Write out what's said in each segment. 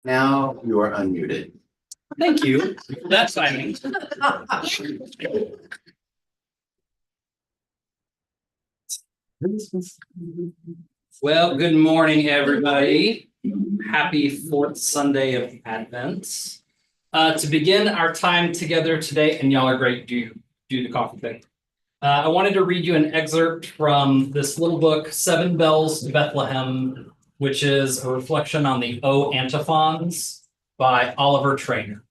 Now you are unmuted. Thank you. That's timing. Well, good morning, everybody. Happy fourth Sunday of Advent. To begin our time together today, and y'all are great, do the coffee thing. I wanted to read you an excerpt from this little book, Seven Bells to Bethlehem, which is a reflection on the O antiphons by Oliver Trainer.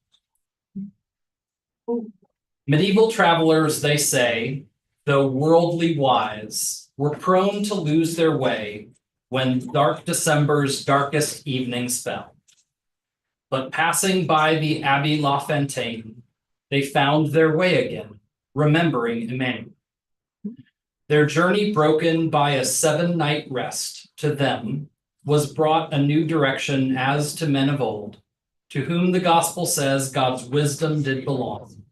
Medieval travelers, they say, though worldly wise, were prone to lose their way when dark December's darkest evenings fell. But passing by the Abbey La Fontaine, they found their way again, remembering Emmanuel. Their journey broken by a 7-night rest, to them was brought a new direction as to men of old, to whom the gospel says God's wisdom did belong.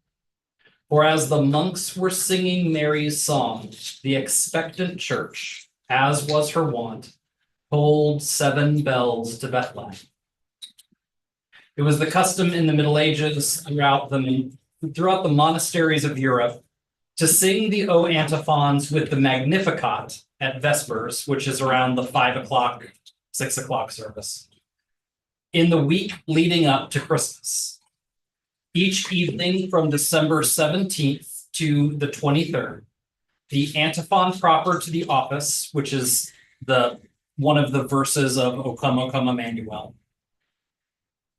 For as the monks were singing Mary's song, the expectant church, as was her wont, tolled 7 bells to Bethlehem. It was the custom in the Middle Ages throughout the monasteries of Europe to sing the O antiphons with the Magnificat at Vespers, which is around the 5 o'clock, 6 o'clock service, in the week leading up to Christmas. Each evening from December 17th to the 23rd, the antiphon proper to the office, which is one of the verses of O Come, Emmanuel,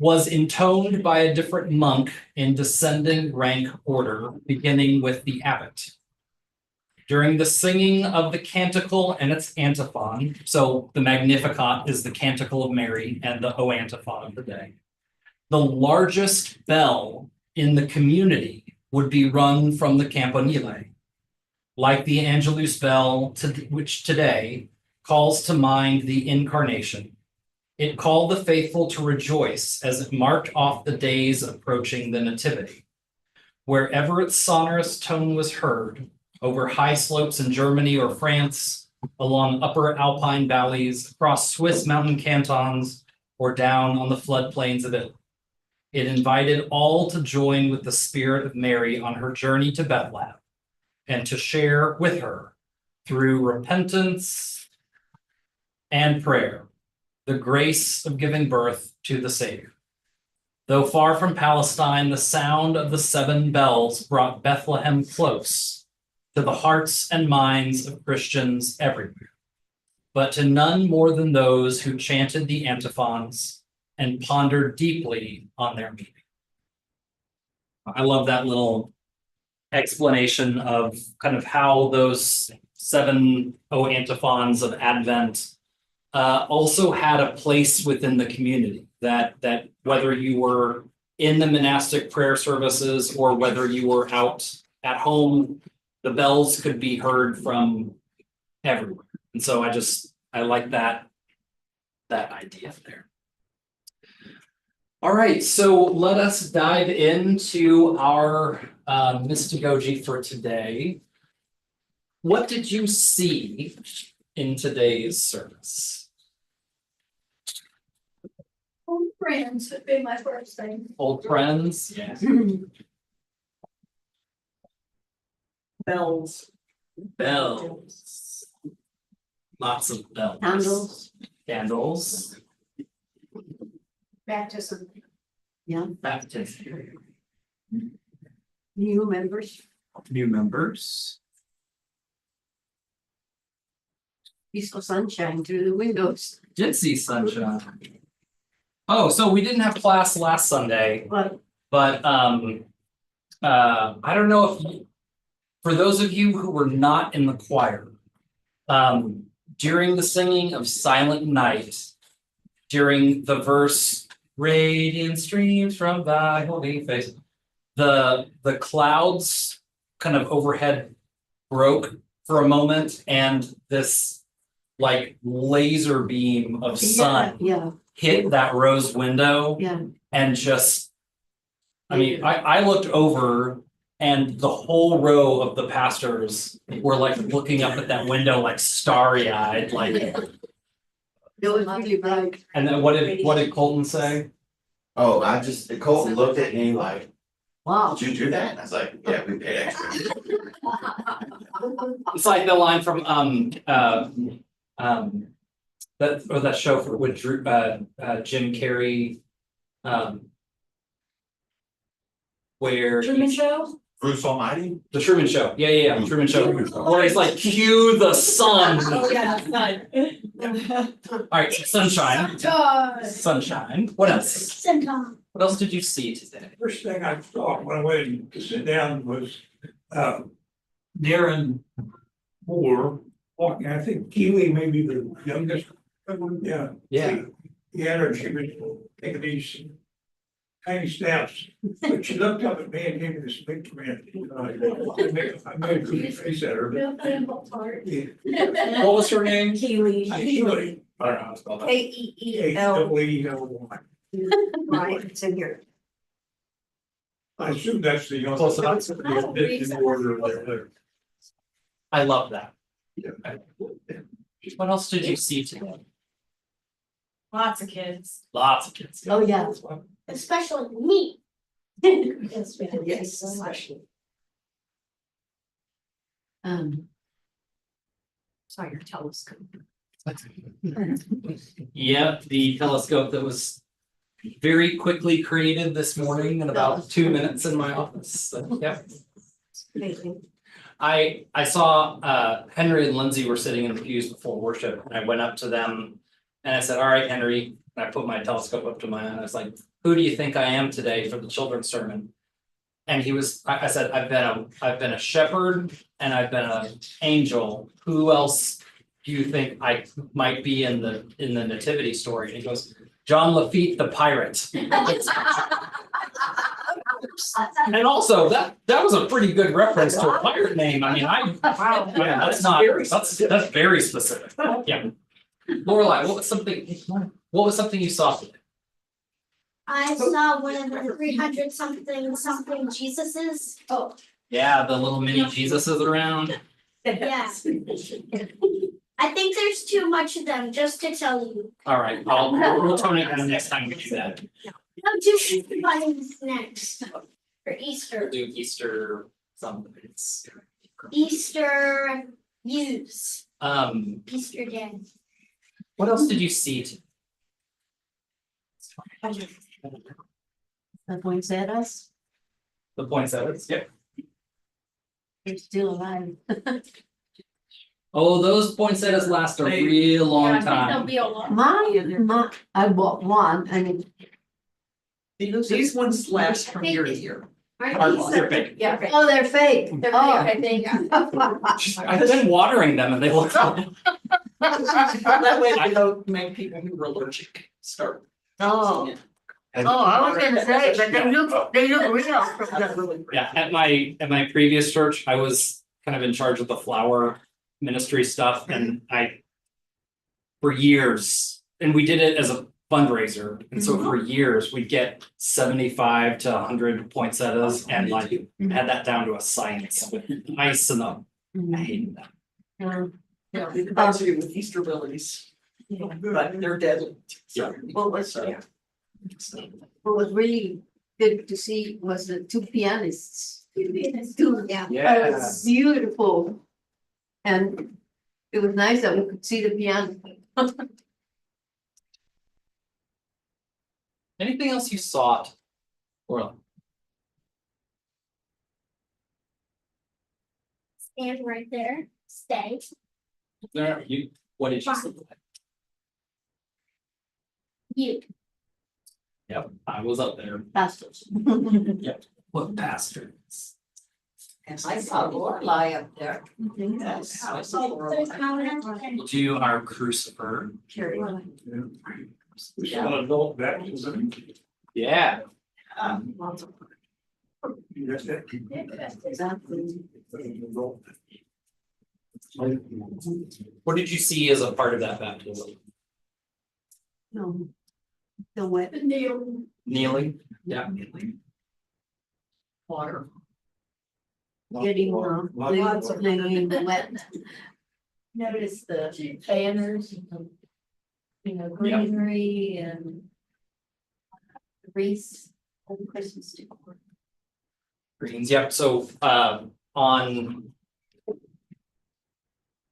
was intoned by a different monk in descending rank order, beginning with the abbot. During the singing of the canticle and its antiphon, so the Magnificat is the canticle of Mary and the O antiphon of the day, the largest bell in the community would be rung from the campanile, like the Angelus bell, which today calls to mind the incarnation. It called the faithful to rejoice as it marked off the days approaching the Nativity. Wherever its sonorous tone was heard, over high slopes in Germany or France, along upper alpine valleys, across Swiss mountain cantons, or down on the floodplains of Italy, it invited all to join with the spirit of Mary on her journey to Bethlehem and to share with her, through repentance and prayer, the grace of giving birth to the Savior. Though far from Palestine, the sound of the 7 bells brought Bethlehem close to the hearts and minds of Christians everywhere, but to none more than those who chanted the antiphons and pondered deeply on their meaning. I love that little explanation of kind of how those 7 O antiphons of Advent also had a place within the community, that whether you were in the monastic prayer services or whether you were out at home, the bells could be heard from everywhere. And so I like that idea there. All right, so let us dive into our mystagogy for today. What did you see in today's service? Old friends would be my first thing. Old friends? Yeah. Bells. Bells. Lots of bells. Candles. Candles. Baptism. Yeah, Baptism. new members, New members. peaceful sunshine through the windows, Did see sunshine. Oh, so we didn't have class last Sunday, but but I don't know if for those of you who were not in the choir, during the singing of Silent Night, during the verse "Radiant streams from thy holy face," the clouds kind of overhead broke for a moment, and this like laser beam of sun yeah, hit that rose window yeah, and just, I mean, I looked over and the whole row of the pastors were like looking up at that window like starry-eyed, like. it was really bright. And then what did Colton say? Oh, I just, Cole looked at me like, Wow. did you do that? And I was like, yeah, we paid extra. It's like the line from that show for with Drew Jim Carrey. Where Truman Show? Bruce Almighty? the Truman Show, yeah, Truman Show, where he's like, cue the sun. Oh, yeah, fun. Alright, sunshine, what else? Centon. What else did you see today? First thing I saw when I went to sit down was Darren Moore walking, I think Keely may be the youngest. Yeah. Yeah. He had her, she was taking these tiny steps, but she looked up at me and gave me this big grin. I made a goofy face at her, but. Yeah. What was her name? Keely. Keely, I don't know how to spell that. Keely. Right, it's in here. I assume that's the youngest. Close enough. In order there. I love that. Yeah. What else did you see today? Lots of kids. Lots of kids. Oh, yeah. Especially me. Yes, we have Yes. so much. Sorry, your telescope. Yep, the telescope that was very quickly created this morning in about 2 minutes in my office. So, yep. Amazing. I saw Henry and Lindsay were sitting in the pews before worship, and I went up to them and I said, "All right, Henry," and I put my telescope up to my eye, and I was like, "Who do you think I am today for the children's sermon?" And I said, I've been a shepherd and I've been an angel. Who else do you think I might be in the nativity story?" And he goes, "John Lafitte the pirate." And also that was a pretty good reference to a pirate name. I mean, yeah, that's very specific. Yeah. Lorelai, what was something you saw today? I saw one of the 300 something Jesuses. Oh, Yeah, the little mini Jesuses around. yeah. I think there's too much of them, just to tell you. All right, we'll tone it down next time we do that. I'll do buttons next for We'll Easter. do Easter something. Easter use. Easter day. What else did you see today? The poinsettias, The poinsettias, yeah. they're still alive. Oh, those poinsettias last a real long Yeah, I think there'll time. be a lot. I bought one and These ones last from year to year. They're big. Yeah, okay. oh, they're fake. They're big, Oh. I think. I've been watering them and they look. That way I don't make people who are allergic start. Oh, using it. I was gonna say, but they look real. Yeah, at my previous church, I was kind of in charge of the flower ministry stuff and for years, and we did it as a fundraiser, and so for years, we'd get 75 to 100 poinsettias and like had that down to a science with ice and them. I hated that. Yeah, we could you with Easter lilies, but they're deadly. Yeah. What was really good to see was the two pianists. Two, yeah. It was beautiful. And it was nice that we could see the piano. Anything else you saw? Or Stand right there. Stay. what did you see? You. Yep, I was up there. Pastors. What bastards? I saw Lorelai up there. Yes. I saw Lorelai. We'll do our crucifer. We saw adult baptism. Yeah. Exactly. What did you see as a part of that baptism? No. The wet. Kneeling? Yeah. Water. Getting lots of living in the wet. Notice the banners, greenery and. wreaths and Christmas decor. Greens, yep, so on.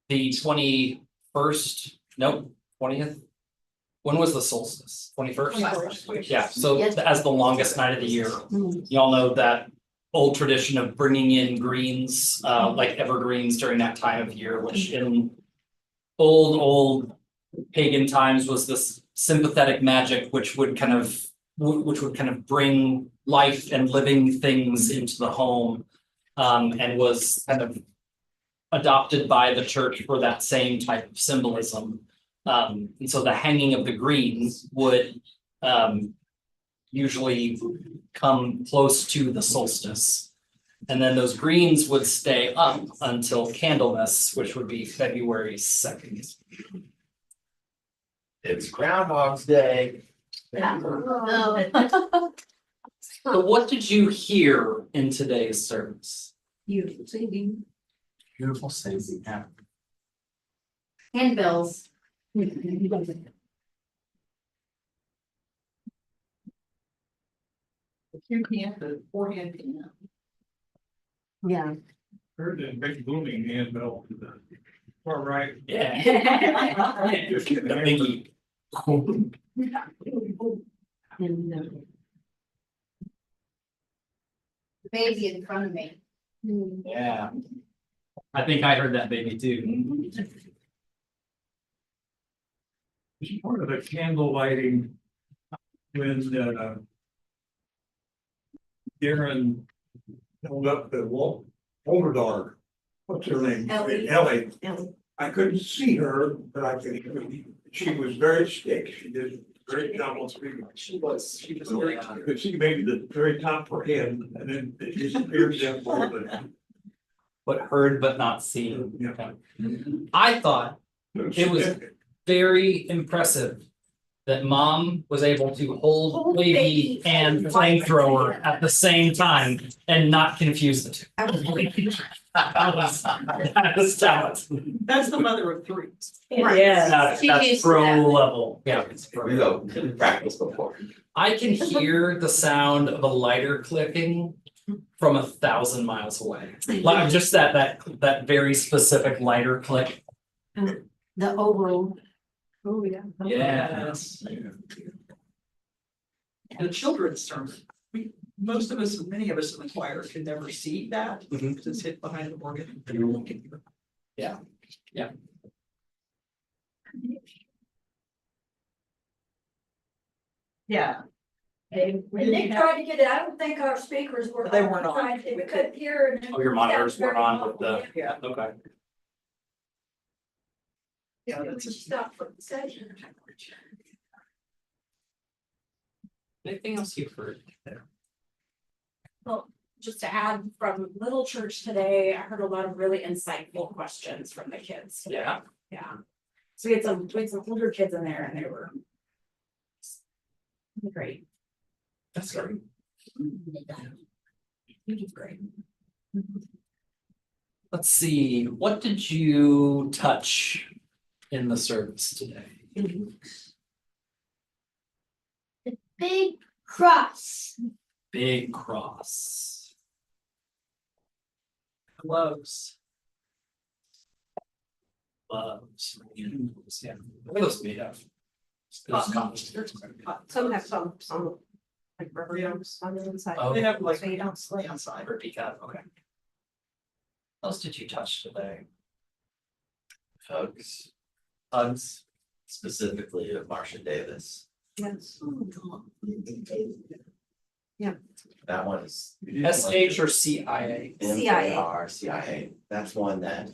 The 21st, nope, 20th. When was the solstice? 21st? 21st. Yeah, so Yes. as the longest night of the year, Mm. y'all know that old tradition of bringing in greens, like evergreens during that time of year, which in old pagan times was this sympathetic magic, which would kind of bring life and living things into the home. And was kind of adopted by the church for that same type of symbolism. And so the hanging of the greens would usually come close to the solstice. And then those greens would stay up until Candlemas, which would be February 2nd. It's Groundhog's Day. Oh. So what did you hear in today's service? Beautiful singing. Beautiful singing, yeah. Handbells. Two-handed, four-hand piano. Yeah. Heard that big booming handbell. All right. Yeah. Just kidding. The biggie. And the baby in front of me. Yeah. I think I heard that baby too. It's part of the candle lighting. When Darren held up the older daughter. What's her name? Ellie. Ellie. I couldn't see her, but I could hear her. She was very thick. She did very double speaking. She was I could see maybe the very top of her head and then it disappeared down a little bit. But heard but not seen. Yeah. I thought it was very impressive that mom was able to hold baby and flamethrower at the same time and not confuse the two. That was talent. That's the mother of three. That's She used to pro that. level, yeah. it's pro. We go practice before. I can hear the sound of a lighter clicking from 1,000 miles away. Like just that very specific lighter click. The oval. Oh, yeah. Yes. The children's sermon, most of us, many of us in the choir can never see that, because it's hid behind the organ. Yeah. Yeah. Yeah. And they tried to get it, I don't think our speakers were. They weren't on. Tried to- We couldn't hear. Oh, your monitors weren't on with the, Yeah. okay. Yeah, that's a. Stop for the session. Anything else you've heard there? Just to add from Little Church today, I heard a lot of really insightful questions from the kids. Yeah. Yeah. So we had some older kids in there and they were great. That's great. Great. Let's see, what did you touch in the service today? Big cross. Big cross. Gloves. Loves. Yeah. What are those made of? Those cottons. Some have some like rubber domes on the inside. Oh. They have like. So you don't slip. Outside. Or peacock, okay. What else did you touch today? Hugs, Hugs. specifically of Marsha Davis. Yes. That one is. SH or CIA? MAR, CIA. That's one that,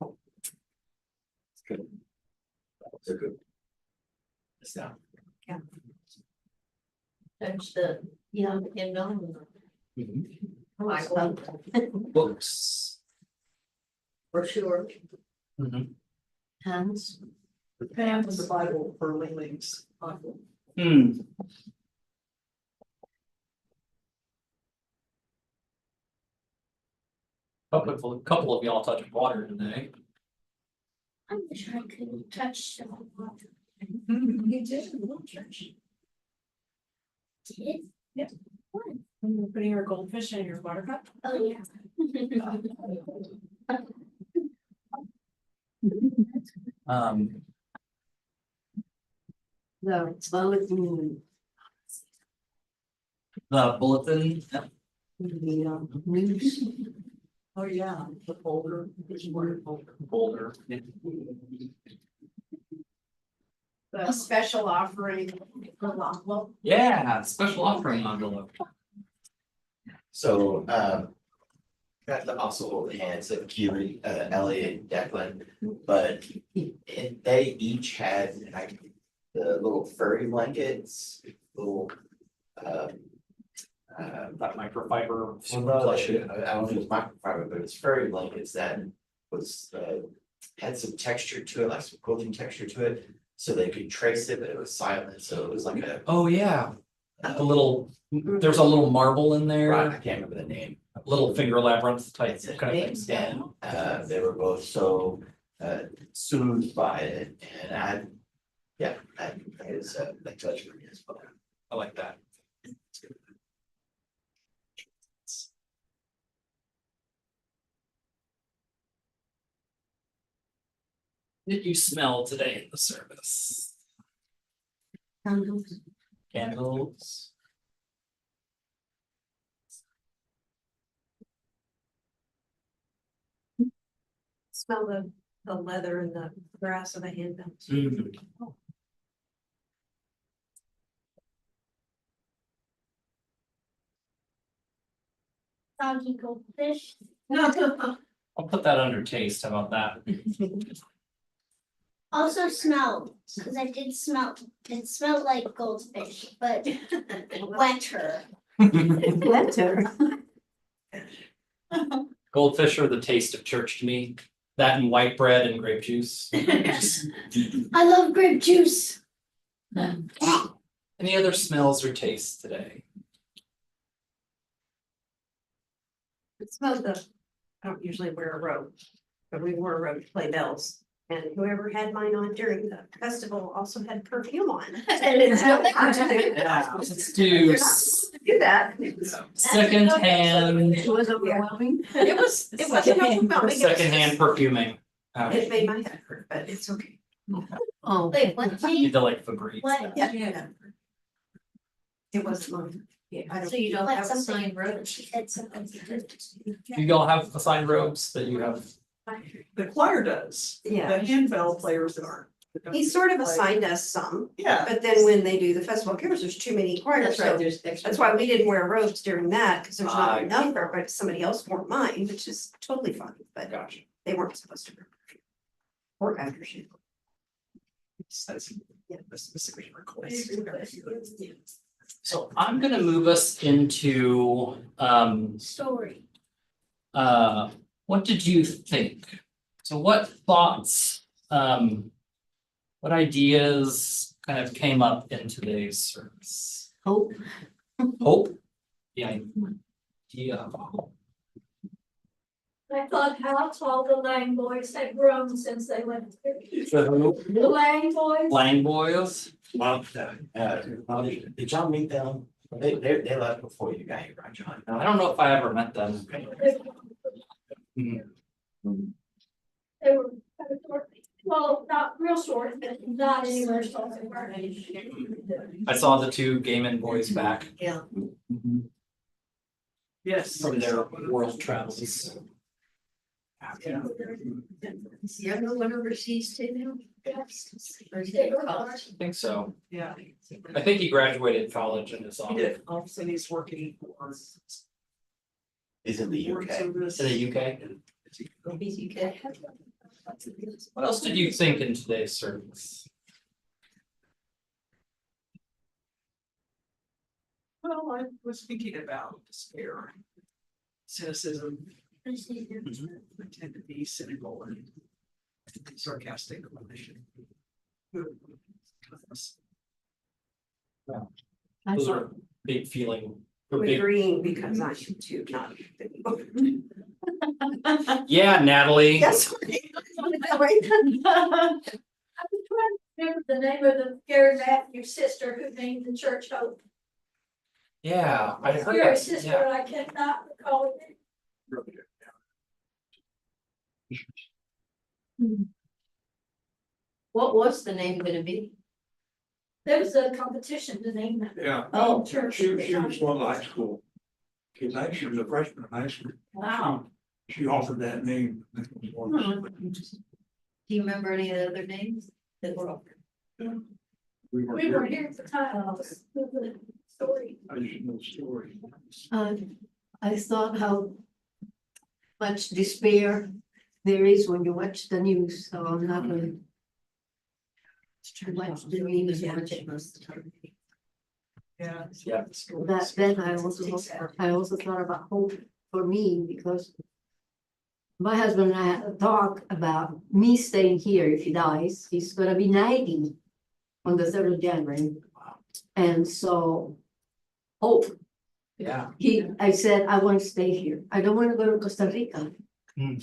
it's good. It's a good. It's not. Touch the, Mhm. Books. for sure. Mhm. Hands. Pam was the Bible for Ling's. Hmm. Couple of y'all touched water today. I wish I could touch some water. You did, little church. Did? When you're putting your goldfish in your water cup. Oh, yeah. The bulletin, The bulletin, the news. Oh, yeah, the folder, there's one folder. folder. The special offering. Yeah, special offering envelope. So, got the also hands of Keely, Elliot, and Declan, but they each had like the little furry blankets, little, That microfiber. well, I don't know if it's microfiber, but it's furry blankets that was, had some texture to it, like some quilting texture to it. So they could trace it, but it was silent, so it was like a, Oh, yeah. The little, there's a little marble in there. right, I can't remember the name. Little finger labyrinth type That's it. kind of things. And they were both so soothed by it, and that is a touch for me as well. I like that. Did you smell today in the service? Candles. Candles? Smell the leather and the grass of the handbells. Mm. Soggy goldfish. I'll put that under taste, how about that? Also smelled, because I did smell, it smelled like goldfish, but wetter. Letter. Goldfish are the taste of church to me, that and white bread and grape juice. I love grape juice. Any other smells or tastes today? It smelled I don't usually wear a robe, but we wore a robe to play bells. And whoever had mine on during the festival also had perfume on. And it's really hard to do. Let's do You're not supposed to do that. secondhand, It was overwhelming. It was overwhelming. It was secondhand just- perfuming. It made my head hurt, but it's okay. Oh. Wait, what You did, to like Febreze. what, Yeah. It wasn't mine. Yeah, I don't. So you don't what have a something, signed road? she said something. Do y'all have assigned robes that you have? The choir does, the Yeah, handbell players that aren't. he sort of assigned us some, Yeah, but then when they do the festival of cares, there's too many choirs, That's so right, there's extra. that's why we didn't wear robes during that, because there's not a Ah, number, but somebody else wore mine, which is totally fine, but Gotcha. they weren't supposed to. Or after she. that's a specific request. So I'm gonna move us into, Story. what did you think? So what thoughts, what ideas kind of came up in today's service? Hope. Hope? The idea of hope. I thought how tall the Lang boys had grown since they went there. So The Lang boys, Lang boys? Well, did y'all meet them? They left before you got here, right, John? I don't know if I ever met them. Mhm. they were kind of short, well, not real short, but not anywhere short they were. I saw the two Gaiman boys back. Yeah. Mhm. Yes. From their world travels. Yeah. Is the other one overseas too now? Or is They it were college? I think so. Yeah, I think he graduated college and is he on. did, also he's working for. Is in the UK. In the UK. Maybe you could. What else did you think in today's service? Well, I was thinking about despair. Cynicism, I tend to be cynical and sarcastic when I should. I Those thought- are big feeling. or I'm big- agreeing because I am too, not. Yeah, Natalie. Yes. Remember the name of the Gary Matthews sister who named the church Hope. Yeah, I heard Your that, sister, yeah. I cannot recall it. What was the name gonna be? There was a competition to name that. Yeah, Oh, Church. she was one of the high school kids. I think she was a freshman in high school. Wow. She offered that name. I think it was one. Do you remember any of the other names that were offered? We were We were here at the time, of the story. I just know the story. I thought how much despair there is when you watch the news, so I'm not gonna watch the news much. Yeah. Yeah. That then I also thought about hope for me because my husband and I had a talk about me staying here if he dies. He's gonna be 90 on the 3rd of January. And so hope. Yeah. I said, I want to stay here. I don't want to go to Costa Rica. Hmm.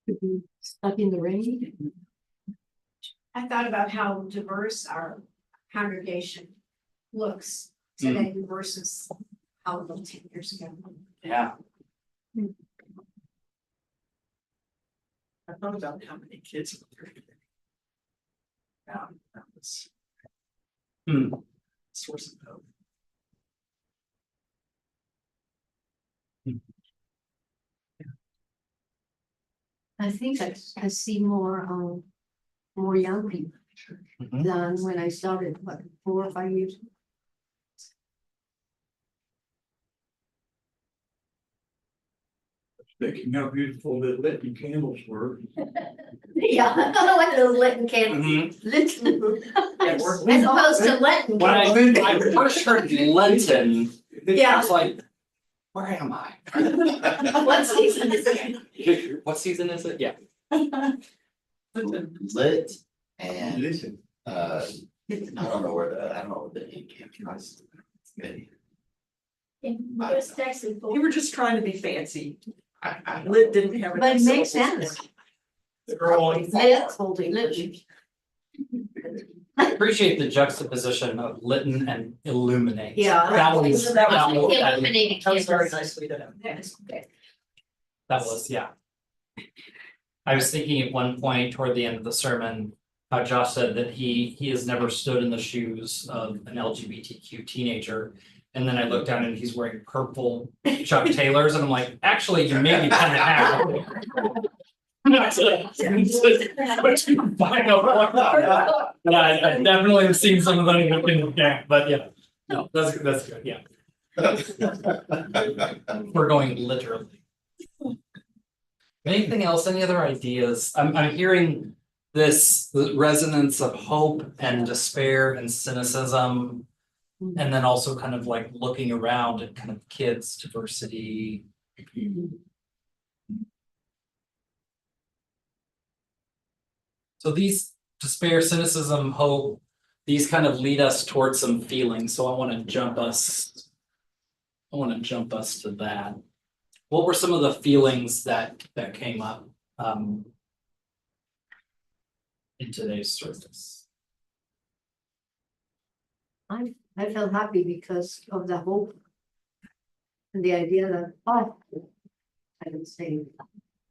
To be stuck in the rain. I thought about how diverse our congregation looks today versus how it looked 10 years ago. Yeah. I thought about how many kids were there. Yeah, that was. Hmm. Source of hope. I think I see more young people Mhm. than when I started, what, 4 or 5 years ago. Thinking how beautiful the lit candles were. Yeah, I like those Latin candles. Mhm. Listen. Yeah, we're- As opposed to Latin. When I first heard Lenten, I Yeah. was like, where am I? What season is it? What season is it? Yeah. Lit and Listen. I don't know what the name came from. Maybe. In West Texas. You were just trying to be fancy. I don't Lit didn't have. But it enough makes syllables. sense. They're all. Lit, holding lit. I appreciate the juxtaposition of litten and illuminate. Yeah. That was, that was, Illuminating That was very candles. nicely done. that was, yeah. I was thinking at one point toward the end of the sermon, how Josh said that he has never stood in the shoes of an LGBTQ teenager. And then I looked down and he's wearing purple Chuck Taylors and I'm like, actually, you maybe kind of have. But I definitely have seen some of them in the camp, but yeah, no, that's good, yeah. We're going literally. Anything else, any other ideas? I'm hearing this the resonance of hope and despair and cynicism. And then also kind of like looking around at kind of kids, diversity. So these despair, cynicism, hope, these kind of lead us towards some feelings, so I wanna jump us. I wanna jump us to that. What were some of the feelings that came up in today's service? I felt happy because of the hope. And the idea that, oh, I can say,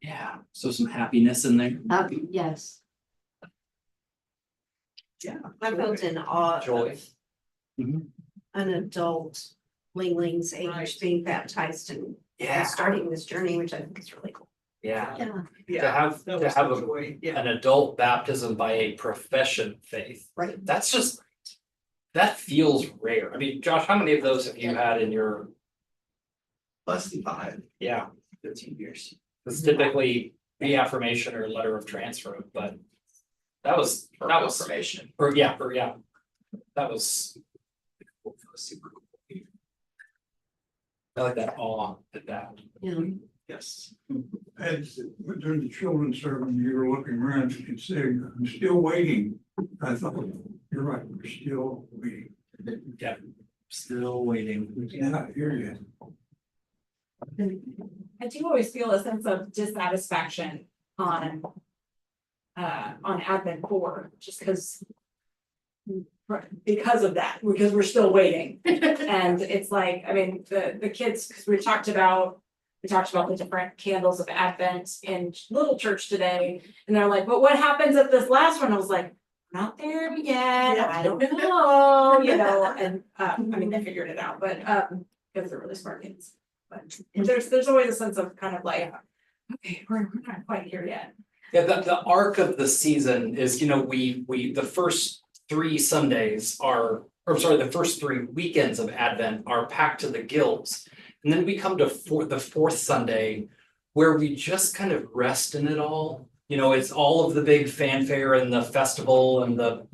Yeah, so some happiness in there. happy, yes. Yeah. I felt in awe Joy. of Mhm. an adult Lingling's age Right. being baptized and starting this journey, which I think is really cool. Yeah. Yeah. Yeah. To that was have the joy, yeah. an adult baptism by a profession faith. Right. That's just, that feels rare. I mean, Josh, how many of those have you had in your, Less than 5, yeah, 15 years. it's typically reaffirmation or letter of transfer, but that was Confirmation. or yeah, that was Super cool. I like that awe at that. Yeah. Yes. And during the children's sermon, you were looking around and saying, I'm still waiting. I thought, you're right, we're still waiting. Yeah, still waiting. We cannot hear you. I do always feel a sense of dissatisfaction on Advent 4, just because Right, because of that, because we're still waiting. And it's like, I mean, the kids, because we talked about the different candles of Advent in little church today. And they're like, but what happens at this last one? I was like, not there yet, I don't know, you know, and I mean, they figured it out, but because they're really smart kids. But there's always a sense of kind of like, okay, we're not quite here yet. Yeah, the arc of the season is, you know, we the first 3 Sundays are, or sorry, the first 3 weekends of Advent are packed to the gills. And then we come to the fourth Sunday where we just kind of rest in it all. You know, it's all of the big fanfare and the festival and the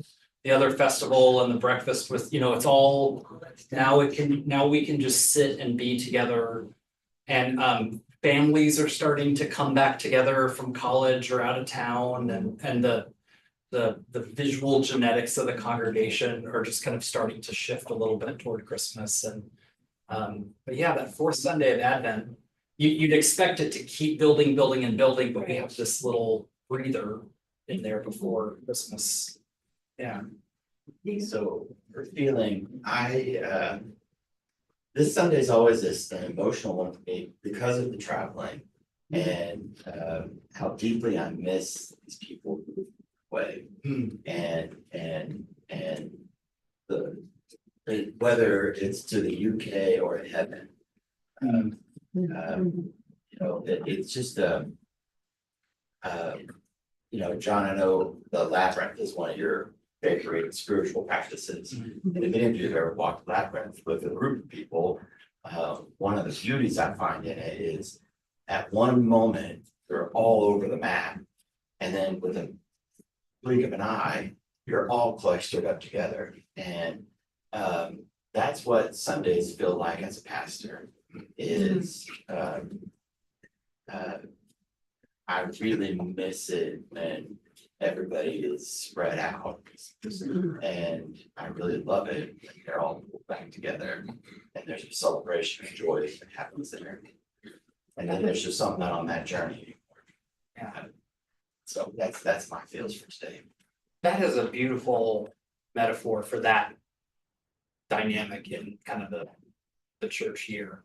other festival and the breakfast with, you know, it's all, now we can just sit and be together. And families are starting to come back together from college or out of town, and the visual genetics of the congregation are just kind of starting to shift a little bit toward Christmas. And but yeah, that fourth Sunday of Advent, you'd expect it to keep building, but we have this little breather in there before Christmas. Yeah. So for feeling, this Sunday is always an emotional one for me because of the traveling and how deeply I miss these people who moved away. And whether it's to the UK or heaven, you know, it's just you know, John, I know the labyrinth is one of your favorite spiritual practices. And if any of you have ever walked labyrinth with a group of people, one of the beauties I find in it is at one moment, you're all over the map. And then with a blink of an eye, you're all clustered up together. And that's what Sundays feel like as a pastor is I really miss it when everybody is spread out. And I really love it when they're all back together and there's a celebration of joy that happens there. And then there's just something on that journey. Yeah. So that's my feels for today. That is a beautiful metaphor for that dynamic in kind of the church year.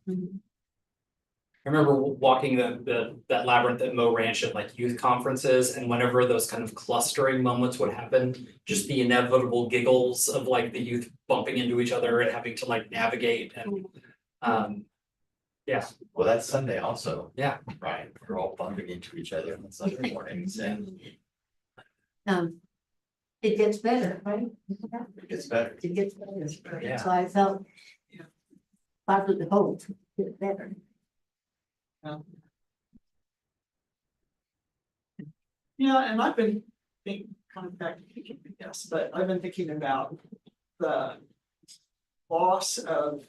I remember walking that labyrinth at Mo Ranch at like youth conferences, and whenever those kind of clustering moments would happen, just the inevitable giggles of like the youth bumping into each other and having to like navigate and yeah. Well, that's Sunday also. Yeah. Right. We're all bumping into each other on Sunday mornings and It gets better, right? it gets better. It gets better. Yeah. So I felt part of the hope, get better. Yeah, and I've been kind of back to thinking, I guess, but I've been thinking about the loss of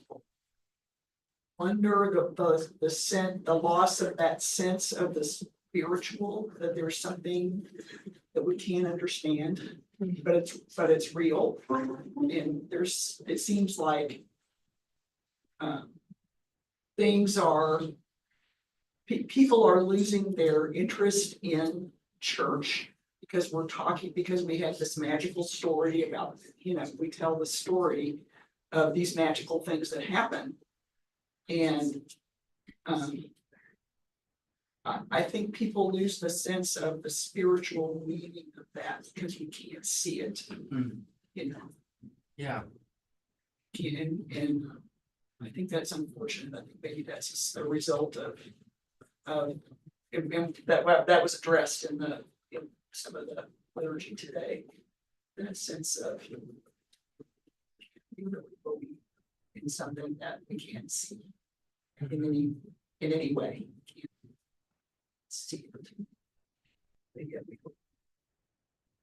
wonder, the loss of that sense of the spiritual, that there's something that we can't understand, but it's real. And it seems like people are losing their interest in church because because we have this magical story about, you know, we tell the story of these magical things that happen. And I think people lose the sense of the spiritual meaning of that because we can't see it, you know. Yeah. And I think that's unfortunate. I think maybe that's a result of that was addressed in some of the liturgy today. That sense of really believe in something that we can't see in any way. See it.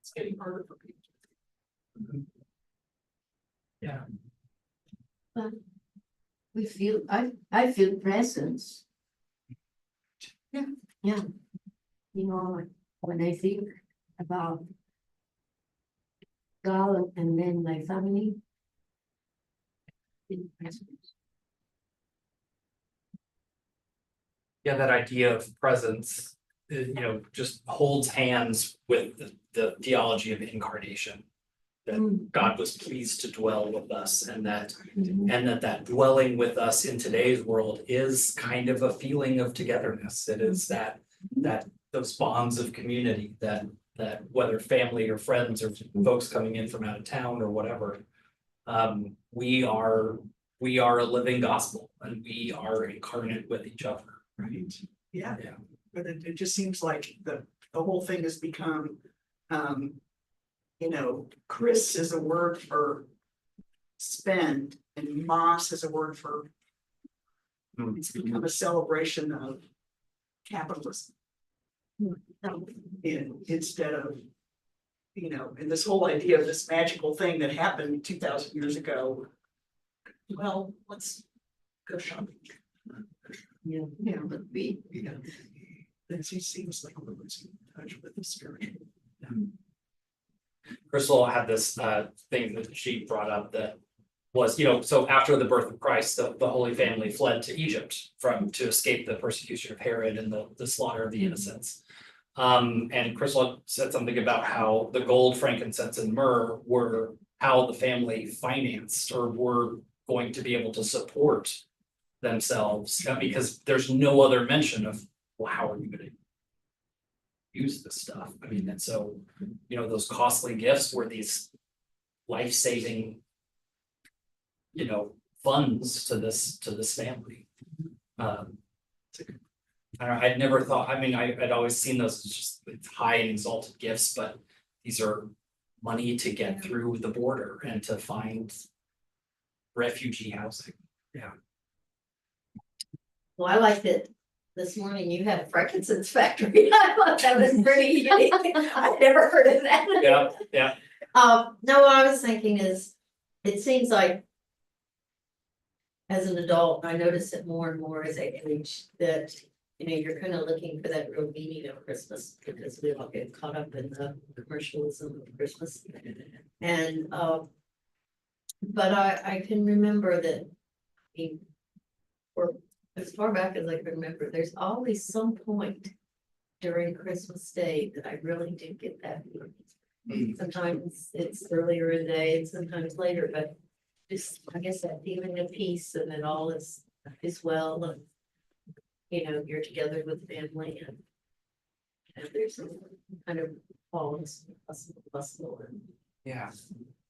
It's getting harder for people. Yeah. But we feel, I feel presence. Yeah. You know, when I think about God and then my family. In presence. Yeah, that idea of presence, you know, just holds hands with the theology of incarnation. that God was pleased to dwell with us, and that dwelling with us in today's world is kind of a feeling of togetherness. It is that those bonds of community that whether family or friends or folks coming in from out of town or whatever. We are a living gospel, and we are incarnate with each other, right? Yeah. Yeah. But it just seems like the whole thing has become, Chris is a word for spend and Moss is a word for, it's become a celebration of capitalism. Instead of, and this whole idea of this magical thing that happened 2,000 years ago. Well, let's go shopping. Yeah. But it seems like we're losing touch with the spiritual. Crystal had this thing that she brought up that was, so after the birth of Christ, the Holy Family fled to Egypt to escape the persecution of Herod and the slaughter of the innocents. And Crystal said something about how the gold, frankincense, and myrrh were how the family financed or were going to be able to support themselves, because there's no other mention of, well, how are you going to use this stuff? I mean, and so, those costly gifts were these life-saving, funds to this family. I don't know, I'd never thought, I'd always seen those as just high and exalted gifts, but these are money to get through the border and to find refugee housing. Yeah. Well, I like that this morning you had a frankincense factory. I thought that was pretty unique. I've never heard of that. Yeah. No, what I was thinking is, it seems like as an adult, I notice it more and more as I age, that, you're kind of looking for that real meaning of Christmas, because we all get caught up in the commercialism of Christmas. And, but I can remember that, for as far back as I can remember, there's always some point during Christmas Day that I really did get that feeling. Sometimes it's earlier in the day and sometimes later, but just, I guess, that feeling of peace and that all is well, and you're together with family, and there's some kind of pause, bustle, and Yeah.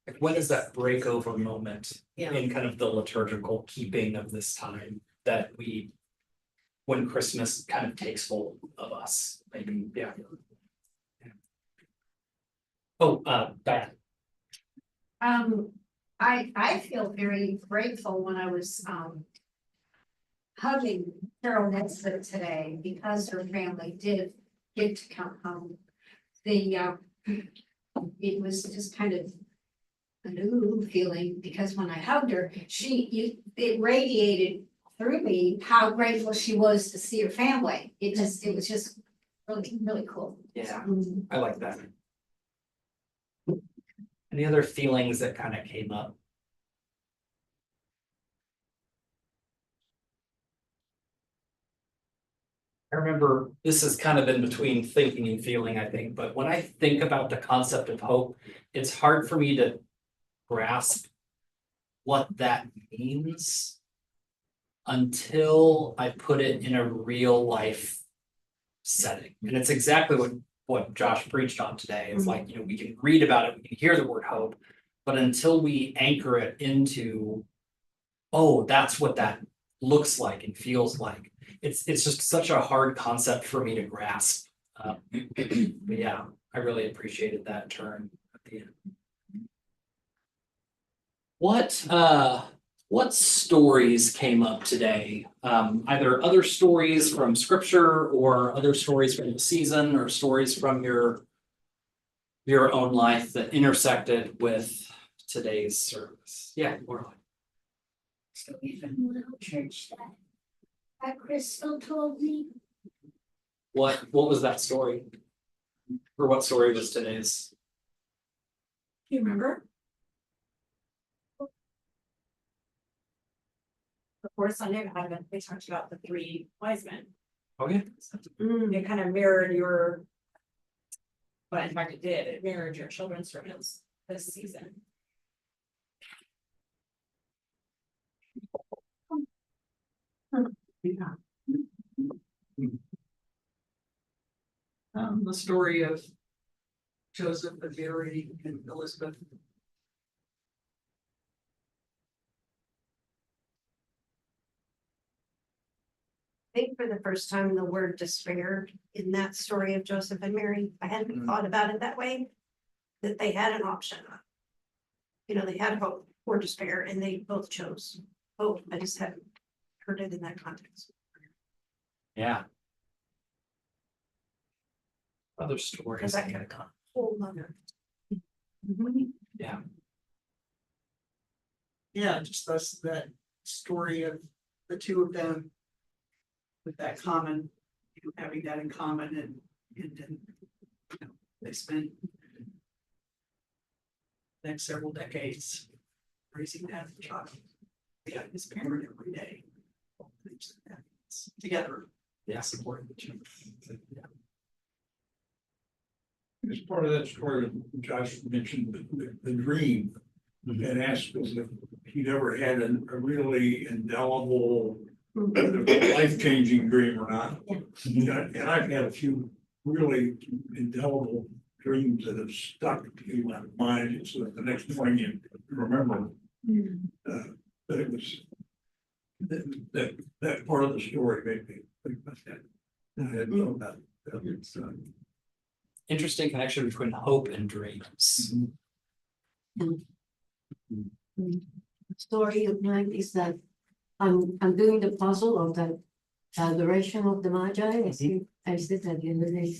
Like, when is that breakover moment yeah. in kind of the liturgical keeping of this time that when Christmas kind of takes hold of us, maybe, yeah. Oh, Diane. I feel very grateful when I was hugging Carol Nesbitt today, because her family did get to come home. It was just kind of a new feeling, because when I hugged her, it radiated through me how grateful she was to see her family. It was just really, really cool. Yeah, I like that. Any other feelings that kind of came up? I remember, this is kind of in between thinking and feeling, I think, but when I think about the concept of hope, it's hard for me to grasp what that means until I put it in a real life setting. And it's exactly what Josh preached on today. It's like, we can read about it, we can hear the word hope, but until we anchor it into, oh, that's what that looks like and feels like. It's just such a hard concept for me to grasp. But yeah, I really appreciated that turn at the end. What stories came up today? Either other stories from scripture or other stories from the season or stories from your own life that intersected with today's service? Yeah, Laura. Story from the little church that Crystal told me. What was that story? Or what story was today's? Do you remember? The fourth Sunday of Advent, they talked about the three wise men. Okay. It kind of mirrored your, well, in fact, it did. It mirrored your children's sermons. this season. The story of Joseph and Mary and Elizabeth. I think for the first time, the word despair in that story of Joseph and Mary, I hadn't thought about it that way. That they had an option. You know, they had hope or despair, and they both chose hope. I just hadn't heard it in that context. Yeah. Other stories. Because that could have gone a whole nother. Yeah. Yeah, just that story of the two of them. With that common, having that in common and they spent. Next several decades raising that child. Yeah, his parent every day. Together. Yeah. Supporting each other. As part of that story, Josh mentioned the dream and asked us if he'd ever had a really indelible, life-changing dream or not. And I've had a few really indelible dreams that have stuck in my mind, so that the next morning you remember. But it was that part of the story made me think about that. And I hadn't thought about it. Interesting connection between hope and dreams. The story of mine is that I'm doing the puzzle of the adoration of the Magi. I said that the other day.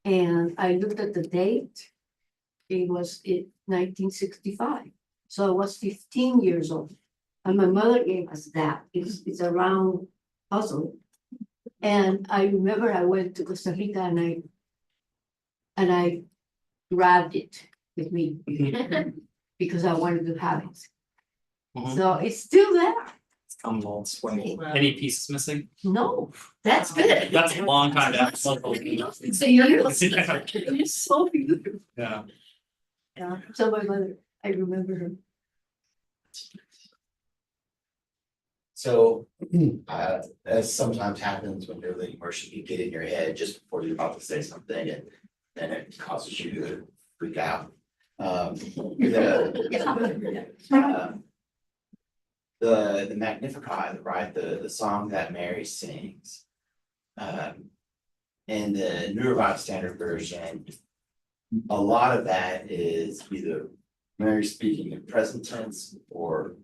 And I looked at the date. It was in 1965. So I was 15 years old. And my mother gave us that. It's a round puzzle. And I remember I went to Costa Rica and I grabbed it with me because I wanted to have it. So it's still there. Come on, swing. Any pieces missing? No, that's good. That's a long time to have. It's a year. It's so beautiful. Yeah. Yeah, so my mother, I remember her. So, as sometimes happens when you're leading worship, you get in your head just before you're about to say something, and then it causes you to freak out. The Magnificat, right, the song that Mary sings. In the New Revised Standard Version, a lot of that is either Mary speaking in present tense or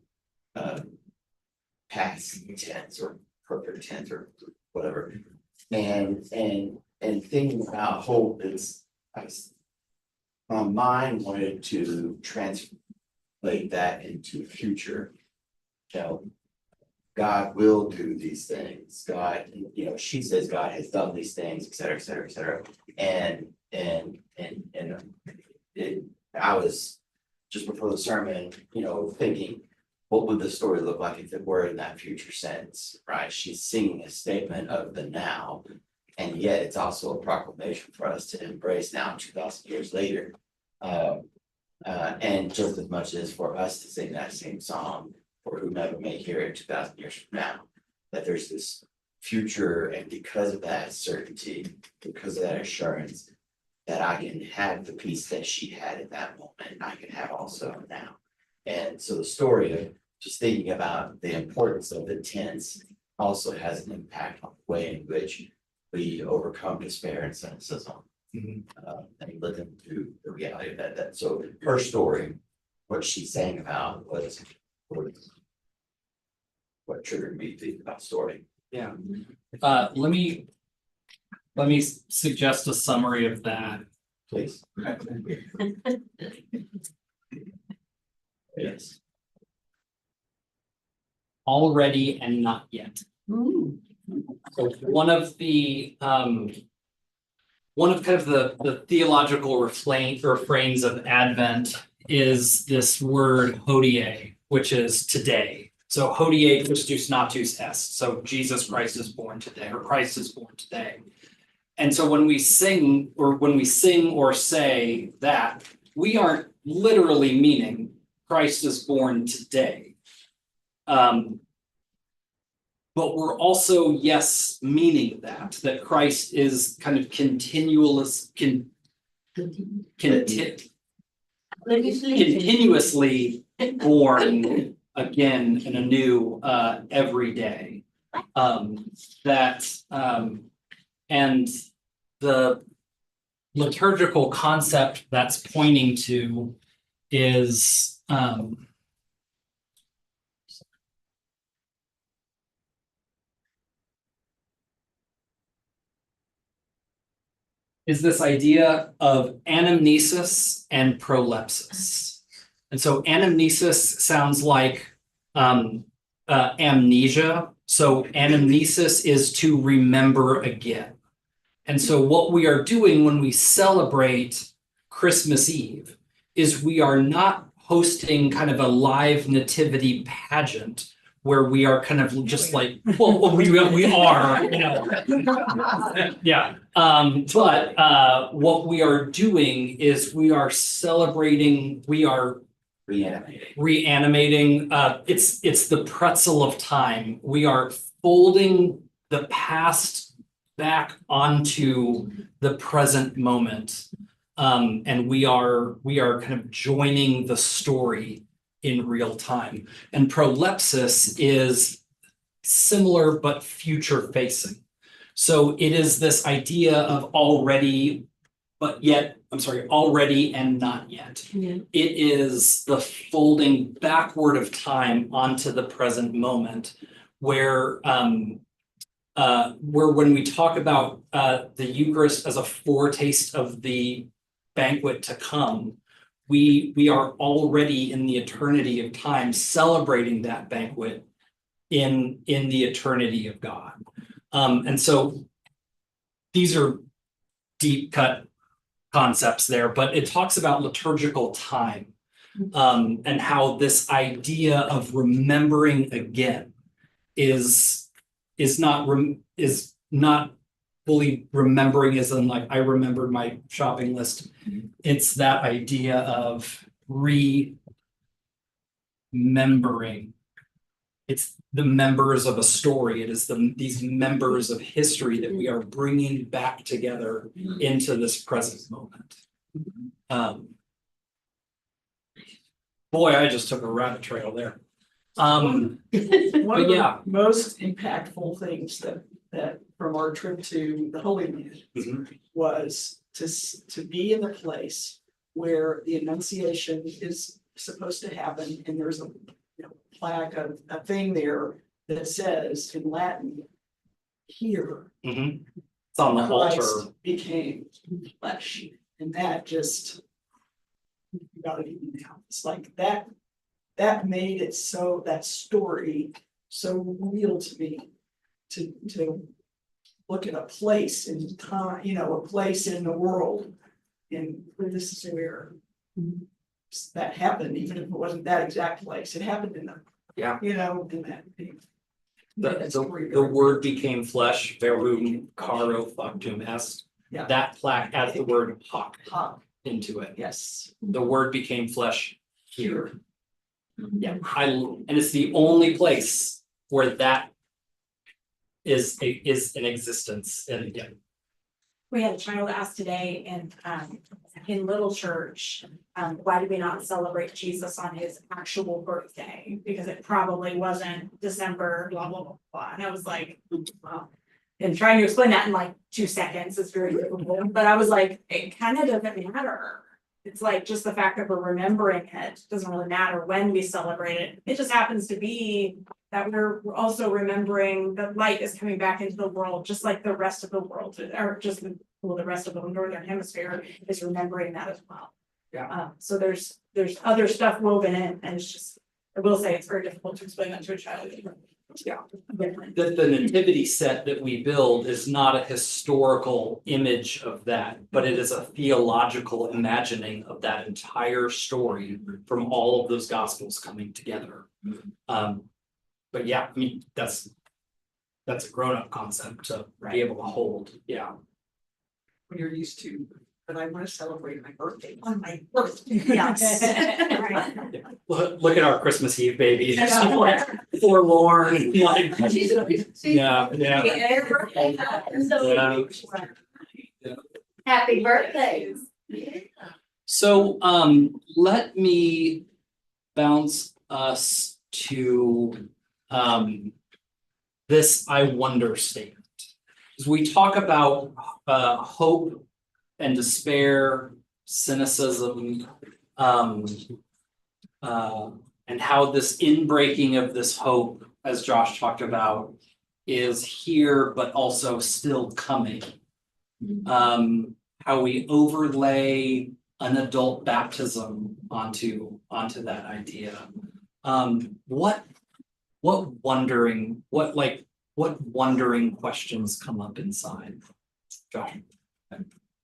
past tense or perfect tense or whatever. And thinking about hope is, my mind wanted to translate that into the future. You know, God will do these things. God, you know, she says God has done these things, et cetera, et cetera, et cetera. And I was just before the sermon, you know, thinking, what would the story look like if it were in that future sense, right? She's singing a statement of the now, and yet it's also a proclamation for us to embrace now, 2,000 years later. And just as much as for us to sing that same song for whomever may hear it 2,000 years from now, that there's this future, and because of that certainty, because of that assurance, that I can have the peace that she had at that moment, I can have also now. And so the story of just thinking about the importance of the tense also has an impact on the way in which we overcome despair and cynicism. And live into the reality of that. So her story, what she's saying about was what triggered me to think about story. Yeah. Let me suggest a summary of that. Please. Yes. Already and not yet. So one of kind of the theological refrains of Advent is this word hodie, which is today. So hodie Christus natus est. So Jesus Christ is born today, or Christ is born today. And so when we sing or say that, we aren't literally meaning Christ is born today. But we're also, yes, meaning that Christ is kind of continuously born again and anew every day. And the liturgical concept that's pointing to is this idea of anamnesis and prolepsis. And so anamnesis sounds like amnesia. So anamnesis is to remember again. And so what we are doing when we celebrate Christmas Eve is we are not hosting kind of a live nativity pageant where we are kind of just like, well, we are, you know. Yeah, but what we are doing is we are celebrating, we are reanimating, it's the pretzel of time. We are folding the past back onto the present moment. And we are kind of joining the story in real time. And prolepsis is similar but future facing. So it is this idea of already, but yet, I'm sorry, already and not yet. Yeah. It is the folding backward of time onto the present moment where when we talk about the Eucharist as a foretaste of the banquet to come, we are already in the eternity of time celebrating that banquet in the eternity of God. And so these are deep cut concepts there, but it talks about liturgical time and how this idea of remembering again is not fully remembering as in like I remembered my shopping list. It's that idea of remembering. It's the members of a story. It is these members of history that we are bringing back together into this present moment. Boy, I just took a rabbit trail there. One But of yeah. the most impactful things that from our trip to the Holy Land was to be in the place where the Annunciation is supposed to happen, and there's a plaque, a thing there that says in Latin, "Here It's on the Christ altar. became flesh," and that just got it even now. It's like that made it so, that story so real to me, to look at a place in time, a place in the world, and this is where that happened, even if it wasn't that exact place, it happened in the, in that thing. The word became flesh, verbum caro factum est. Yeah. That plaque adds the word hoc into it. Yes. The word became flesh here. Yeah, and it's the only place where that is in existence. And yeah. We had a child ask today in Little Church, why did we not celebrate Jesus on his actual birthday? Because it probably wasn't December, blah, blah, blah, blah. And I was like, well, and trying to explain that in like 2 seconds is very difficult. But I was like, it kind of doesn't matter. It's like just the fact that we're remembering it doesn't really matter when we celebrate it. It just happens to be that we're also remembering that light is coming back into the world, just like the rest of the world, or just the rest of the northern hemisphere is remembering that as well. Yeah. So there's other stuff woven in, and it's just, I will say it's very difficult to explain that to a child. Yeah. The nativity set that we build is not a historical image of that, but it is a theological imagining of that entire story from all of those gospels coming together. But yeah, I mean, that's a grown-up concept to be able to hold. Yeah. When you're used to but I want to celebrate my birthday on my birthday. Yes. Right. Look at our Christmas Eve babies, I know. like forlorn, like, She's- yeah, yeah. Happy birthdays. So, let me bounce us to, this I wonder statement. As we talk about, hope and despair, cynicism, and how this inbreaking of this hope, as Josh talked about, is here, but also still coming. How we overlay an adult baptism onto that idea. What wondering questions come up inside? Josh?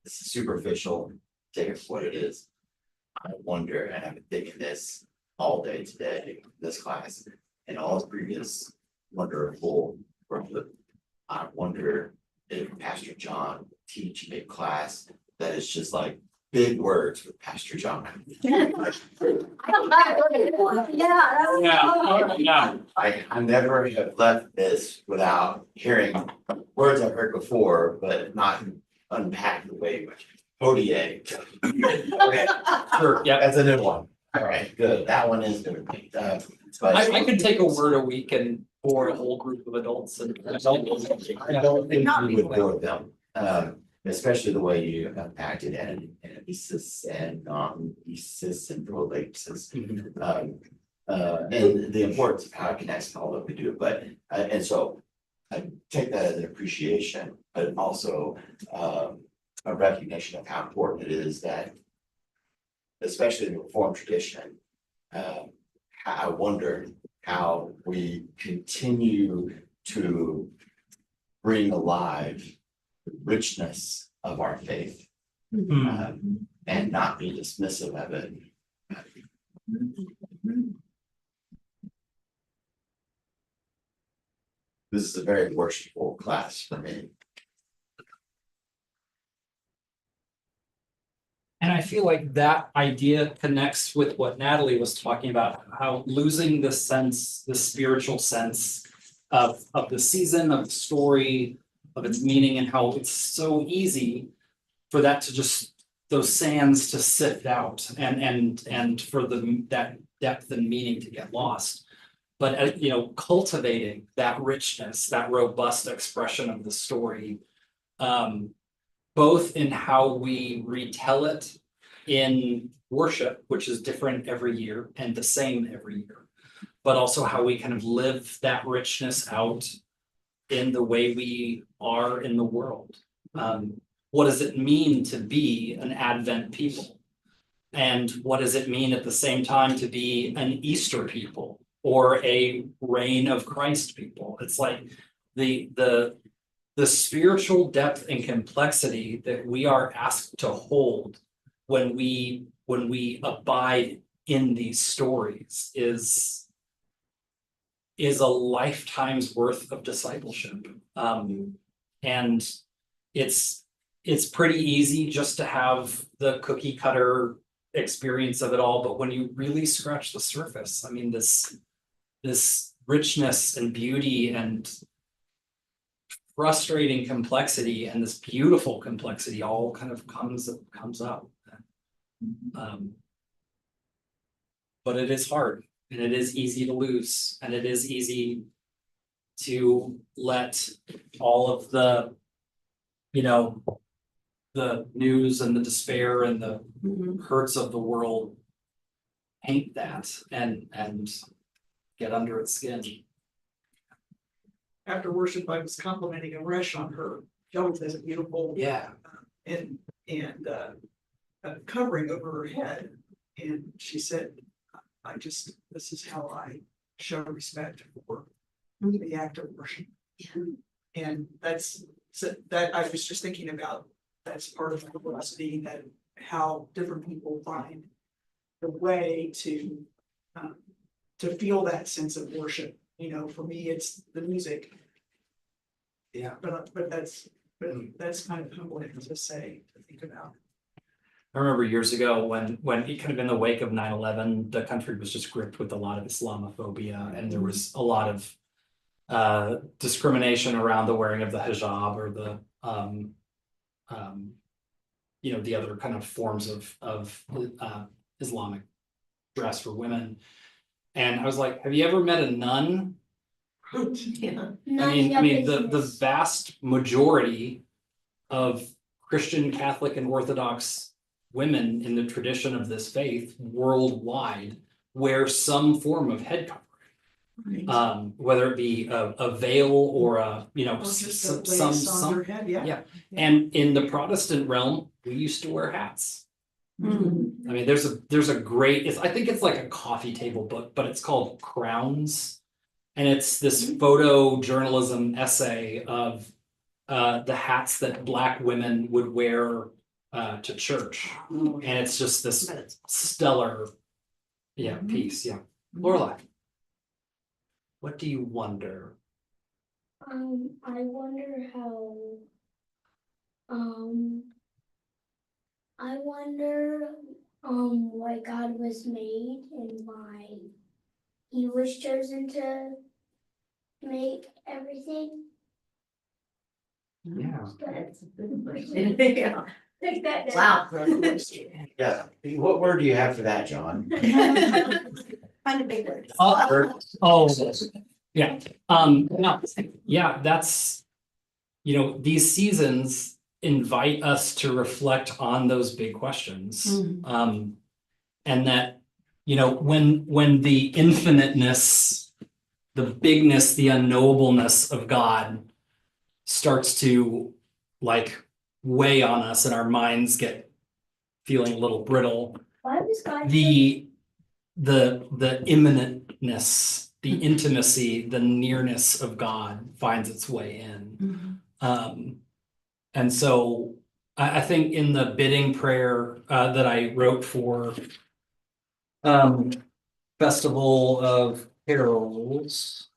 This is superficial, take it for what it is. I wonder, and I've been thinking this all day today, this class, and all the previous wonderful work. I wonder if Pastor John would teach a class that is just like big words with Pastor John. Yeah. Yeah. I never have left this without hearing words I've heard before, but not unpacked the way much. Hodie. Okay, Sure, yeah. that's a new one. All right, good. That one is new. But I could take a word a week and for a whole group of adults and. I don't think we would bore them, especially the way you unpacked it and esis and non-esis and prolapsis. And the importance of how it connects to all that we do, but, and so I take that as an appreciation, but also, a recognition of how important it is that, especially in the Reformed tradition, I wonder how we continue to bring alive the richness of our faith, and not be dismissive of it. This is a very worshipful class for me. And I feel like that idea connects with what Natalie was talking about, how losing the sense, the spiritual sense of the season, of the story, of its meaning, and how it's so easy for that to just, those sands to sift out and for that depth and meaning to get lost. But cultivating that richness, that robust expression of the story, both in how we retell it in worship, which is different every year and the same every year, but also how we kind of live that richness out in the way we are in the world. What does it mean to be an Advent people? And what does it mean at the same time to be an Easter people or a Reign of Christ people? It's like the spiritual depth and complexity that we are asked to hold when we abide in these stories is a lifetime's worth of discipleship. And it's pretty easy just to have the cookie cutter experience of it all, but when you really scratch the surface, I mean, this richness and beauty and frustrating complexity and this beautiful complexity all kind of comes up. But it is hard, and it is easy to lose, and it is easy to let all of the, the news and the despair and the hurts of the world paint that and get under its skin. After worship, I was complimenting Aresh on her. She always has a beautiful Yeah. and covering over her head. And she said, this is how I show respect for the act of worship. And that I was just thinking about, that's part of the velocity, that how different people find the way to feel that sense of worship. For me, it's the music. Yeah. But that's kind of humbling to say, to think about. I remember years ago when it kind of in the wake of 9/11, the country was just gripped with a lot of Islamophobia, and there was a lot of discrimination around the wearing of the hijab or the the other kind of forms of Islamic dress for women. And I was like, have you ever met a nun? Yeah. I mean, the vast majority of Christian, Catholic, and Orthodox women in the tradition of this faith worldwide wear some form of head covering. Whether it be a veil or a, Or just a lace on some, their head, yeah. yeah. And in the Protestant realm, we used to wear hats. Mhm. I mean, there's a great, I think it's like a coffee table book, but it's called Crowns. And it's this photojournalism essay of the hats that Black women would wear to church. Oh, And it's just this But it's stellar, Mhm. piece, yeah. Mhm. Lorelai, what do you wonder? I wonder how, I wonder, why God was made and why he was chosen to make everything. Yeah. That's a good question. Yeah. Take that down. Wow. Yeah, what word do you have for that, John? Find a big word. Yeah, no, yeah, that's, these seasons invite us to reflect on those big questions. And that, when the infiniteness, the bigness, the unknowableness of God starts to like weigh on us and our minds get feeling a little brittle, Why was God? the immanentness, the intimacy, the nearness of God finds its way in. And so I think in the bidding prayer that I wrote for Festival of Carols.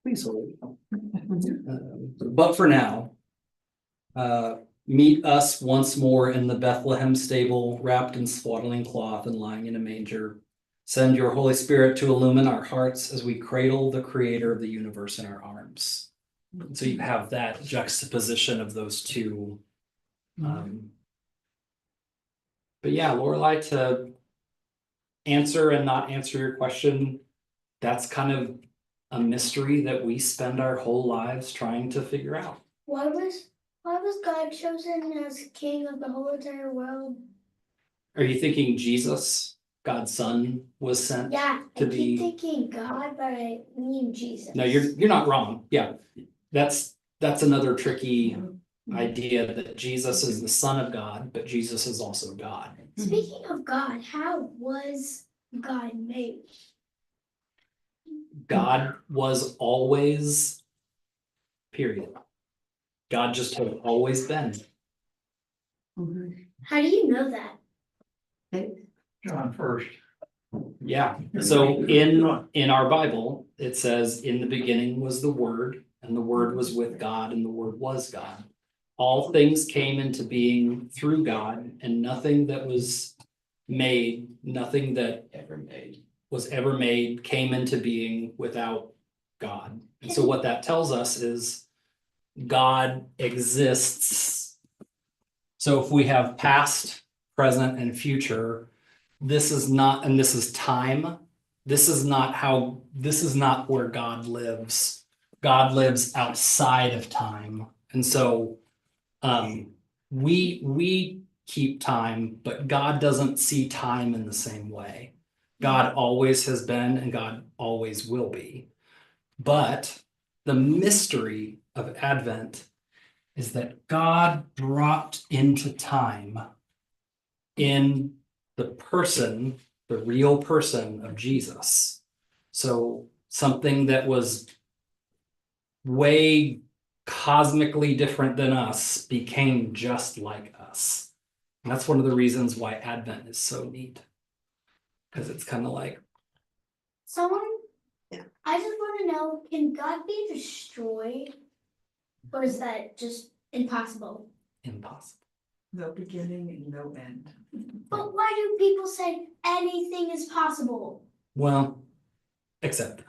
Please hold. But for now, meet us once more in the Bethlehem stable, wrapped in swaddling cloth and lying in a manger. Send your Holy Spirit to illumine our hearts as we cradle the Creator of the universe in our arms. So you have that juxtaposition of those two. But yeah, Lorelai, to answer and not answer your question, that's kind of a mystery that we spend our whole lives trying to figure out. Why was God chosen as king of the whole entire world? Are you thinking Jesus, God's son, was sent? Yeah, I to keep be- thinking God, but I mean Jesus. No, you're not wrong. Yeah, that's another tricky idea that Jesus is the son of God, but Jesus is also God. Speaking of God, how was God made? God was always, period. God just has always been. How do you know that? John first. Yeah, so in our Bible, it says, in the beginning was the Word, and the Word was with God, and the Word was God. All things came into being through God, and nothing that was made, nothing that was ever made came into being without God. And so what that tells us is God exists. So if we have past, present, and future, this is not, and this is time. This is not where God lives. God lives outside of time. And so we keep time, but God doesn't see time in the same way. God always has been and God always will be. But the mystery of Advent is that God dropped into time in the person, the real person of Jesus. So something that was way cosmically different than us became just like us. And that's one of the reasons why Advent is so neat. Because it's kind of like, Someone, Yeah. I just wanna know, can God be destroyed? Or is that just impossible? Impossible. No beginning and no end. But why do people say anything is possible? Well, except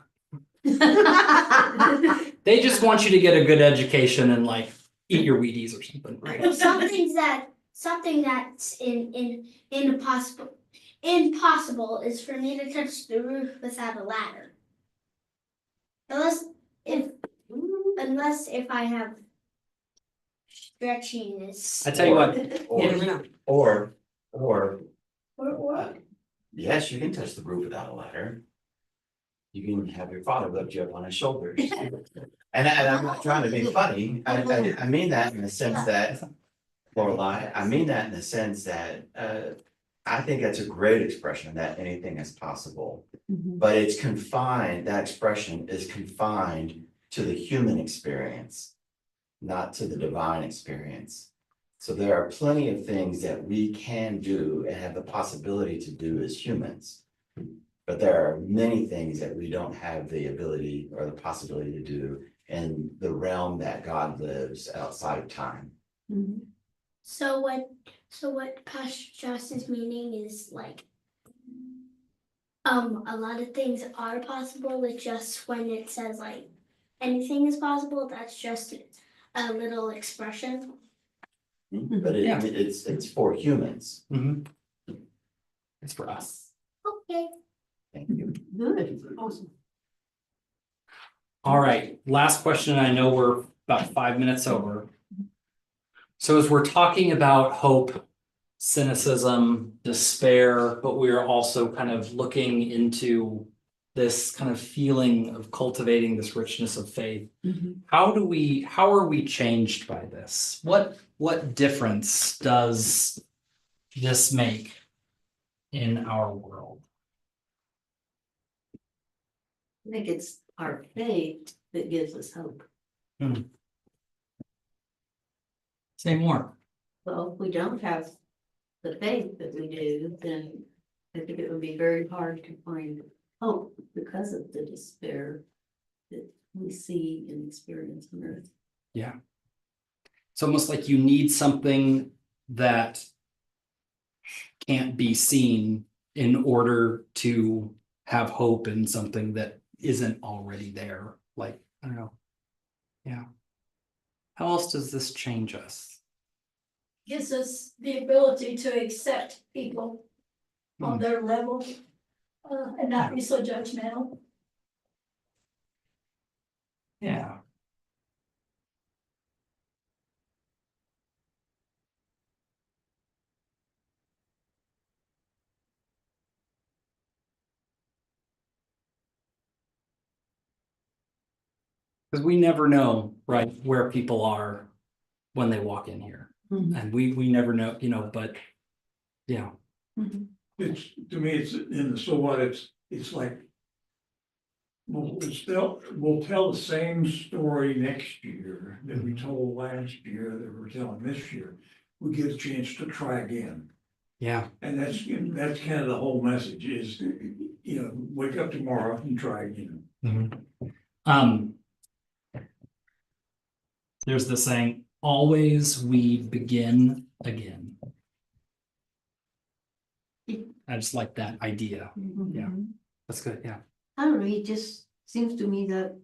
they just want you to get a good education and like eat your Wheaties or something. Something that's impossible is for me to touch the roof without a ladder. Unless if I have stretchiness. I tell you what, Or, Or yes, you can touch the roof without a ladder. You can have your father lift you up on his shoulders. And I'm not trying to be funny, I mean that in the sense that, Lorelai, I mean that in the sense that, I think that's a great expression, that anything is possible. But it's confined, that expression is confined to the human experience, not to the divine experience. So there are plenty of things that we can do and have the possibility to do as humans. But there are many things that we don't have the ability or the possibility to do in the realm that God lives outside of time. So what Pastor Josh is meaning is like, a lot of things are possible, it's just when it says like anything is possible, that's just a little expression. But Yeah. it's for humans. It's for us. Okay. Thank you. Good, awesome. All right, last question. I know we're about 5 minutes over. So as we're talking about hope, cynicism, despair, but we are also kind of looking into this kind of feeling of cultivating this richness of faith. How are we changed by this? What difference does this make in our world? I think it's our faith that gives us hope. Say more. Well, if we don't have the faith that we do, then I think it would be very hard to find hope because of the despair that we see and experience on earth. Yeah. It's almost like you need something that can't be seen in order to have hope in something that isn't already there. Like, I don't know. Yeah. How else does this change us? Gives us the ability to accept people on their level, and not be so judgmental. Yeah. Because we never know, right, where people are when they walk in here. And we never know, but yeah. It's, to me, it's in the, so what, it's like. We'll tell the same story next year that we told last year, that we're telling this year. We get a chance to try again. Yeah. And that's kind of the whole message is, wake up tomorrow and try again. There's the saying, always we begin again. I just like that idea. Yeah, that's good. Yeah. I don't know, it just seems to me that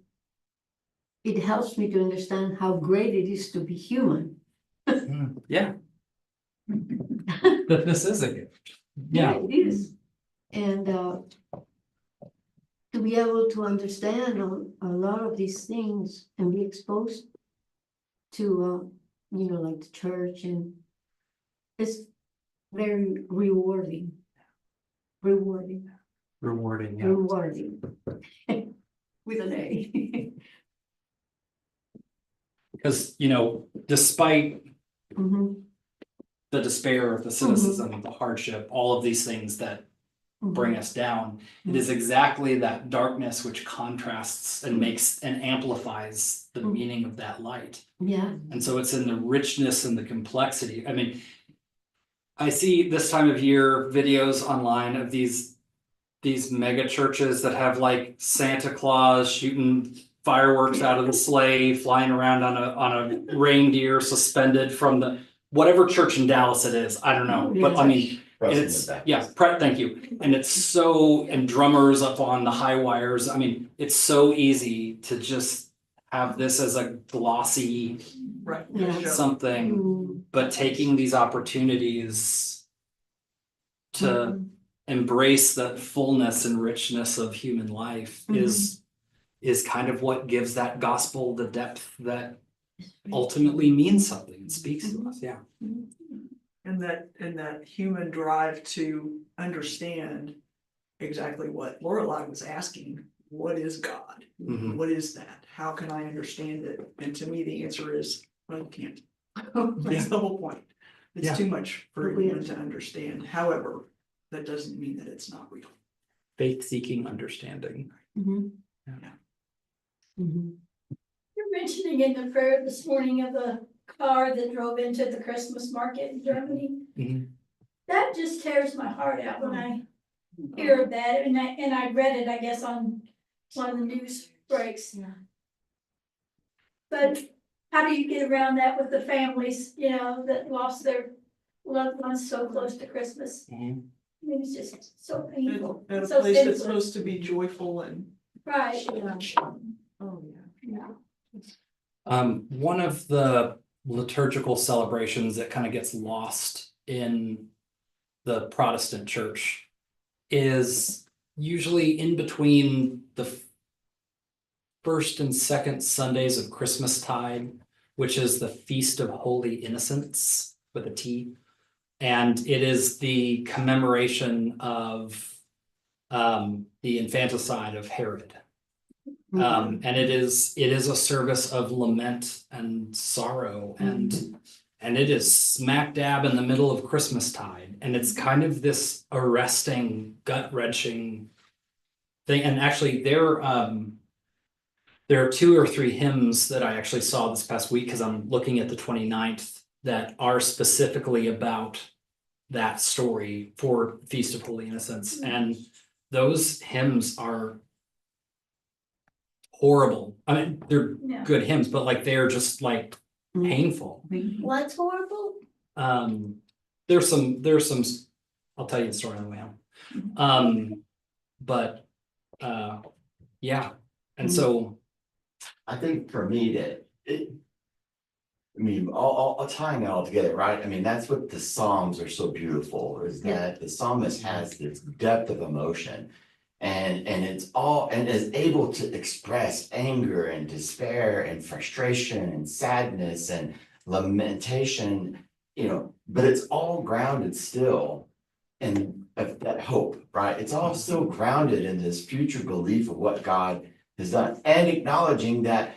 it helps me to understand how great it is to be human. Yeah. That this is a gift. Yeah. It is. And to be able to understand a lot of these things and be exposed to, like the church, and it's very rewarding. Rewarding. Rewarding. Yeah. Rewarding. With an A. Because, despite Mhm. the despair, the cynicism, the hardship, all of these things that bring us down, it is exactly that darkness which contrasts and makes and amplifies the meaning of that light. Yeah. And so it's in the richness and the complexity. I mean, I see this time of year videos online of these these mega churches that have like Santa Claus shooting fireworks out of the sleigh, flying around on a reindeer suspended from the, whatever church in Dallas it is, I don't know, but I mean, it's, yeah, thank you. And it's so, and drummers up on the high wires, I mean, it's so easy to just have this as a glossy Right. Yeah. Show. something, but taking these opportunities to embrace the fullness and richness of human life is kind of what gives that gospel the depth that ultimately means something and speaks to us, yeah. And that human drive to understand exactly what Lorelai was asking, what is God? Mhm. What is that? How can I understand it? And to me, the answer is, well, you can't. Yeah. That's the whole point. It's Yeah. too much for anyone to understand. However, that doesn't mean that it's not real. Faith-seeking understanding. You're mentioning in the prayer this morning of the car that drove into the Christmas market in Germany. Mhm. That just tears my heart out when I hear of that, and I read it, I guess, on one of the news breaks. Yeah. But how do you get around that with the families, you know, that lost their loved ones so close to Christmas? Mhm. I mean, it's just so painful, At a so place that's senseless, supposed to be joyful and. right? Oh, yeah. Yeah. One of the liturgical celebrations that kind of gets lost in the Protestant church is usually in between the first and second Sundays of Christmastide, which is the Feast of Holy Innocents with a T. And it is the commemoration of the infanticide of Herod. And it is a service of lament and sorrow, and it is smack dab in the middle of Christmastide, and it's kind of this arresting, gut-wrenching thing. And actually, there are 2 or 3 hymns that I actually saw this past week, because I'm looking at the 29th, that are specifically about that story for Feast of Holy Innocents, and those hymns are horrible. I mean, they're Yeah. good hymns, but like they're just like painful. What's horrible? There's some, I'll tell you the story on the way home. But yeah, and so I think for me that it. I mean, all tying it all together, right? I mean, that's what the Psalms are so beautiful, is that the psalmist has this depth of emotion. And it's all, and is able to express anger and despair and frustration and sadness and lamentation, you know, but it's all grounded still in that hope, right? It's all still grounded in this future belief of what God has done, and acknowledging that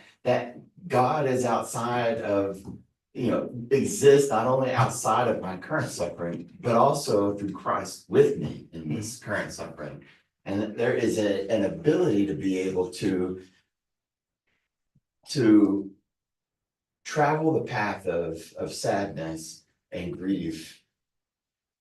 God is outside of, you know, exists not only outside of my current suffering, but also through Christ with me in this current suffering. And that there is an ability to be able to travel the path of sadness and grief,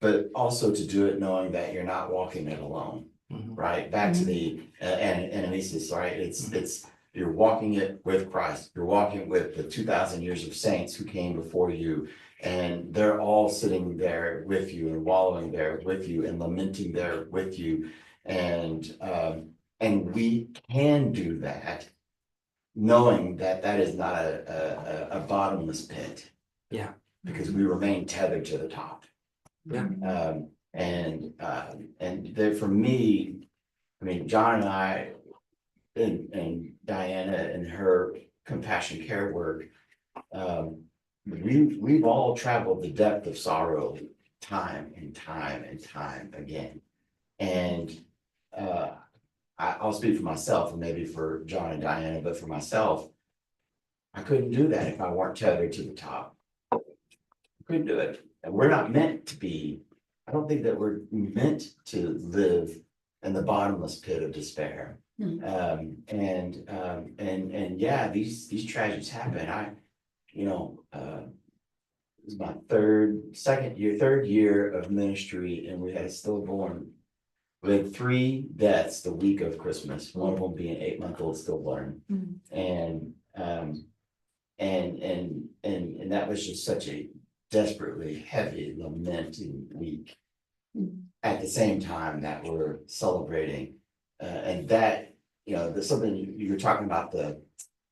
but also to do it knowing that you're not walking it alone, right? Back to the Anastasis, right? It's you're walking it with Christ. You're walking with the 2,000 years of saints who came before you, and they're all sitting there with you and wallowing there with you and lamenting there with you. And we can do that, knowing that that is not a bottomless pit. Yeah. Because we remain tethered to the top. Yeah. And there, for me, I mean, John and I and Diana and her compassion care work, we've all traveled the depth of sorrow time and time and time again. And I'll speak for myself and maybe for John and Diana, but for myself, I couldn't do that if I weren't tethered to the top. I couldn't do it. And we're not meant to be, I don't think that we're meant to live in the bottomless pit of despair. And yeah, these tragedies happen. It was my third year of ministry, and we had a stillborn We had 3 deaths the week of Christmas, one of them being 8-month-old stillborn. And that was just such a desperately heavy lamenting week. At the same time that we're celebrating, and that, you know, there's something you were talking about, the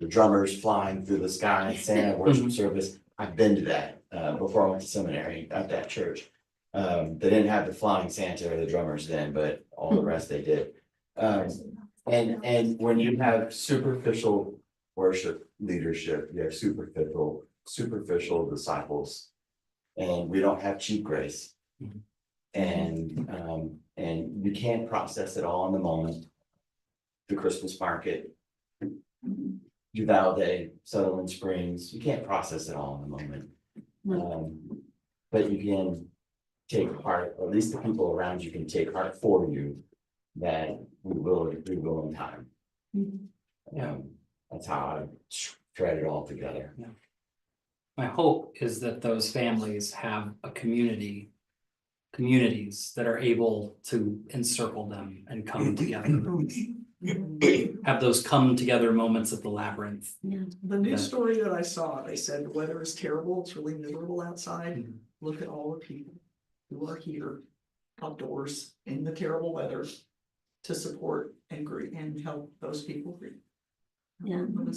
drummers flying through the sky, Santa worship service. I've been to that before I went to seminary at that church. They didn't have the flying Santa or the drummers then, but all the rest they did. And when you have superficial worship leadership, you have superficial disciples, and we don't have cheap grace. And you can't process it all in the moment. The Christmas market, Uvalde, Sutherland Springs, you can't process it all in the moment. But you can take heart, or at least the people around you can take heart for you, that we will in time. That's how I thread it all together. My hope is that those families have a communities that are able to encircle them and come together. Have those come together moments at the labyrinth. The news story that I saw, they said the weather is terrible, it's really miserable outside. Look at all the people who are here outdoors in the terrible weather to support and greet and help those people. And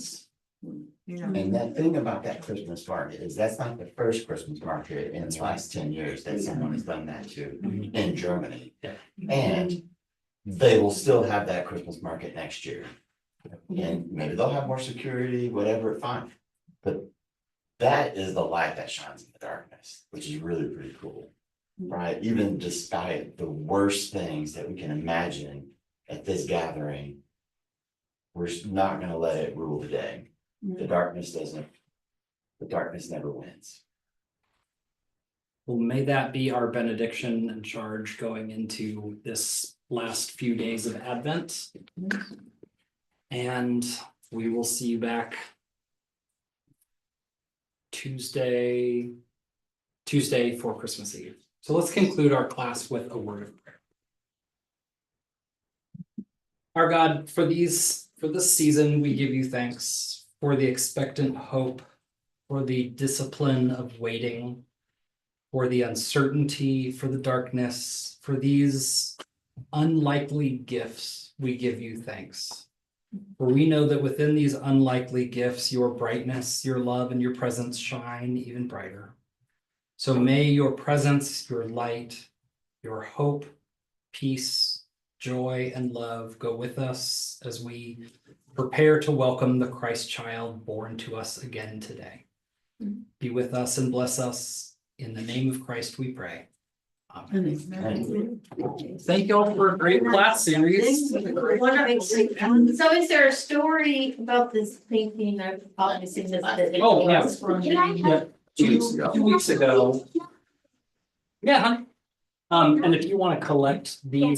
that thing about that Christmas market is that's not the first Christmas market in the last 10 years that someone has done that to in Germany. And they will still have that Christmas market next year. And maybe they'll have more security, whatever, fine. But that is the light that shines in the darkness, which is really pretty cool. Right? Even despite the worst things that we can imagine at this gathering, we're not gonna let it rule the day. The darkness never wins. Well, may that be our benediction and charge going into this last few days of Advent. And we will see you back Tuesday for Christmas Eve. So let's conclude our class with a word of prayer. Our God, for this season, we give you thanks for the expectant hope, for the discipline of waiting, for the uncertainty, for the darkness, for these unlikely gifts, we give you thanks. For we know that within these unlikely gifts, your brightness, your love, and your presence shine even brighter. So may your presence, your light, your hope, peace, joy, and love go with us as we prepare to welcome the Christ child born to us again today. Be with us and bless us. In the name of Christ we pray. Amen. Thank you all for a great class series. So is there a story about this painting? I've obviously missed it. Oh, yeah. Can I have 2 weeks ago. Yeah. And if you want to collect these